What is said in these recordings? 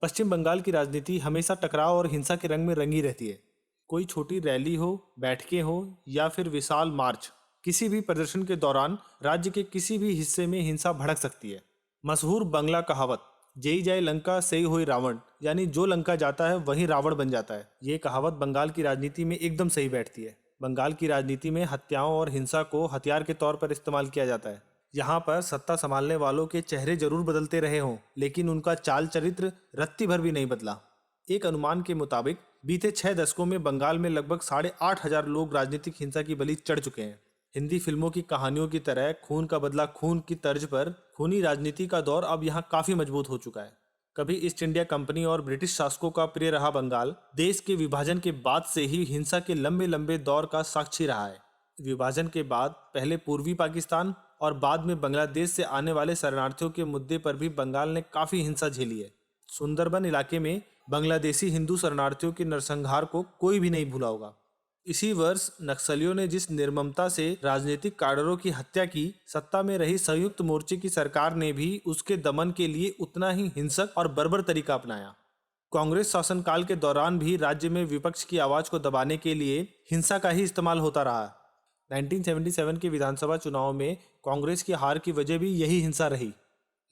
पश्चिम बंगाल की राजनीति हमेशा टकराव और हिंसा के रंग में रंगी रहती है। कोई छोटी रैली हो, बैठकें हो या फिर विशाल मार्च, किसी भी प्रदर्शन के दौरान राज्य के किसी भी हिस्से में हिंसा भड़क सकती है। मशहूर बंगला कहावत जय जय लंका सई हुई रावण, यानी जो लंका जाता है वहीं रावण बन जाता है, ये कहावत बंगाल की राजनीति में एकदम सही बैठती है। बंगाल की राजनीति में हत्याओं और हिंसा को हथियार के तौर पर इस्तेमाल किया जाता है। यहाँ पर सत्ता संभालने वालों के चेहरे जरूर बदलते रहे हों, लेकिन उनका चाल चरित्र रत्ती भर भी नहीं बदला। एक अनुमान के मुताबिक बीते 6 दशकों में बंगाल में लगभग 8,500 लोग राजनीतिक हिंसा की बलि चढ़ चुके हैं। हिंदी फिल्मों की कहानियों की तरह खून का बदला खून की तर्ज पर खूनी राजनीति का दौर अब यहाँ काफी मजबूत हो चुका है। कभी ईस्ट इंडिया कंपनी और ब्रिटिश शासकों का प्रिय रहा बंगाल, देश के विभाजन के बाद से ही हिंसा के लंबे लंबे दौर का साक्षी रहा है। विभाजन के बाद पहले पूर्वी पाकिस्तान और बाद में बांग्लादेश से आने वाले शरणार्थियों के मुद्दे पर भी बंगाल ने काफी हिंसा झेली है। सुंदरबन इलाके में बांग्लादेशी हिंदू शरणार्थियों के नरसंहार को कोई भी नहीं भूला होगा। इसी वर्ष नक्सलियों ने जिस निर्ममता से राजनीतिक काडरों की हत्या की, सत्ता में रही संयुक्त मोर्चे की सरकार ने भी उसके दमन के लिए उतना ही हिंसक और बर्बर तरीका अपनाया। कांग्रेस शासनकाल के दौरान भी राज्य में विपक्ष की आवाज को दबाने के लिए हिंसा का ही इस्तेमाल होता रहा। 1977 के विधानसभा चुनाव में कांग्रेस की हार की वजह भी यही हिंसा रही।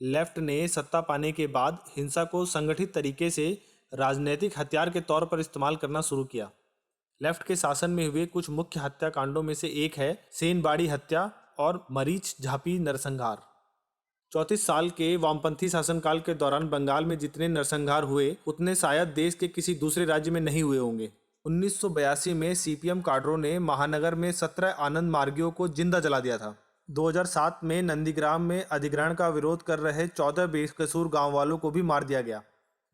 लेफ्ट ने सत्ता पाने के बाद हिंसा को संगठित तरीके से राजनीतिक हथियार के तौर पर इस्तेमाल करना शुरू किया। लेफ्ट के शासन में हुए कुछ मुख्य हत्याकांडों में से एक है सेनबाड़ी हत्या और मरीच झापी नरसंहार। 34 साल के वामपंथी शासनकाल के दौरान बंगाल में जितने नरसंहार हुए उतने शायद देश के किसी दूसरे राज्य में नहीं हुए होंगे। 1982 में सीपीएम काडरों ने महानगर में 17 आनंद मार्गियों को जिंदा जला दिया था। 2007 में नंदीग्राम में अधिग्रहण का विरोध कर रहे 14 बेकसूर गांव वालों को भी मार दिया गया।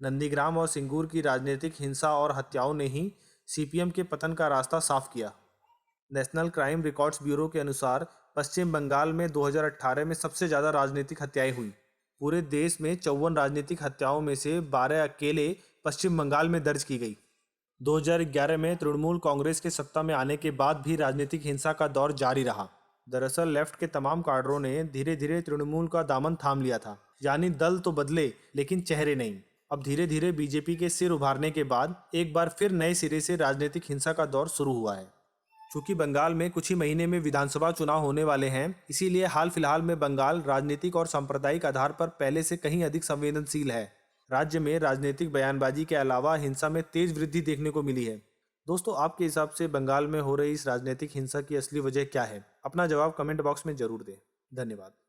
नंदीग्राम और सिंगूर की राजनीतिक हिंसा और हत्याओं ने ही सीपीएम के पतन का रास्ता साफ किया। नेशनल क्राइम रिकॉर्ड्स ब्यूरो के अनुसार पश्चिम बंगाल में 2018 में सबसे ज़्यादा राजनीतिक हत्याएं हुई। पूरे देश में 54 राजनीतिक हत्याओं में से 12 अकेले पश्चिम बंगाल में दर्ज की गई। 2011 में तृणमूल कांग्रेस के सत्ता में आने के बाद भी राजनीतिक हिंसा का दौर जारी रहा। दरअसल लेफ्ट के तमाम काडरों ने धीरे धीरे तृणमूल का दामन थाम लिया था, यानी दल तो बदले लेकिन चेहरे नहीं। अब धीरे धीरे बीजेपी के सिर उभारने के बाद एक बार फिर नए सिरे से राजनीतिक हिंसा का दौर शुरू हुआ है। चूंकि बंगाल में कुछ ही महीने में विधानसभा चुनाव होने वाले हैं, इसीलिए हाल फिलहाल में बंगाल राजनीतिक और सांप्रदायिक आधार पर पहले से कहीं अधिक संवेदनशील है। राज्य में राजनीतिक बयानबाजी के अलावा हिंसा में तेज वृद्धि देखने को मिली है। दोस्तों, आपके हिसाब से बंगाल में हो रही इस राजनीतिक हिंसा की असली वजह क्या है? अपना जवाब कमेंट बॉक्स में जरूर दें। धन्यवाद।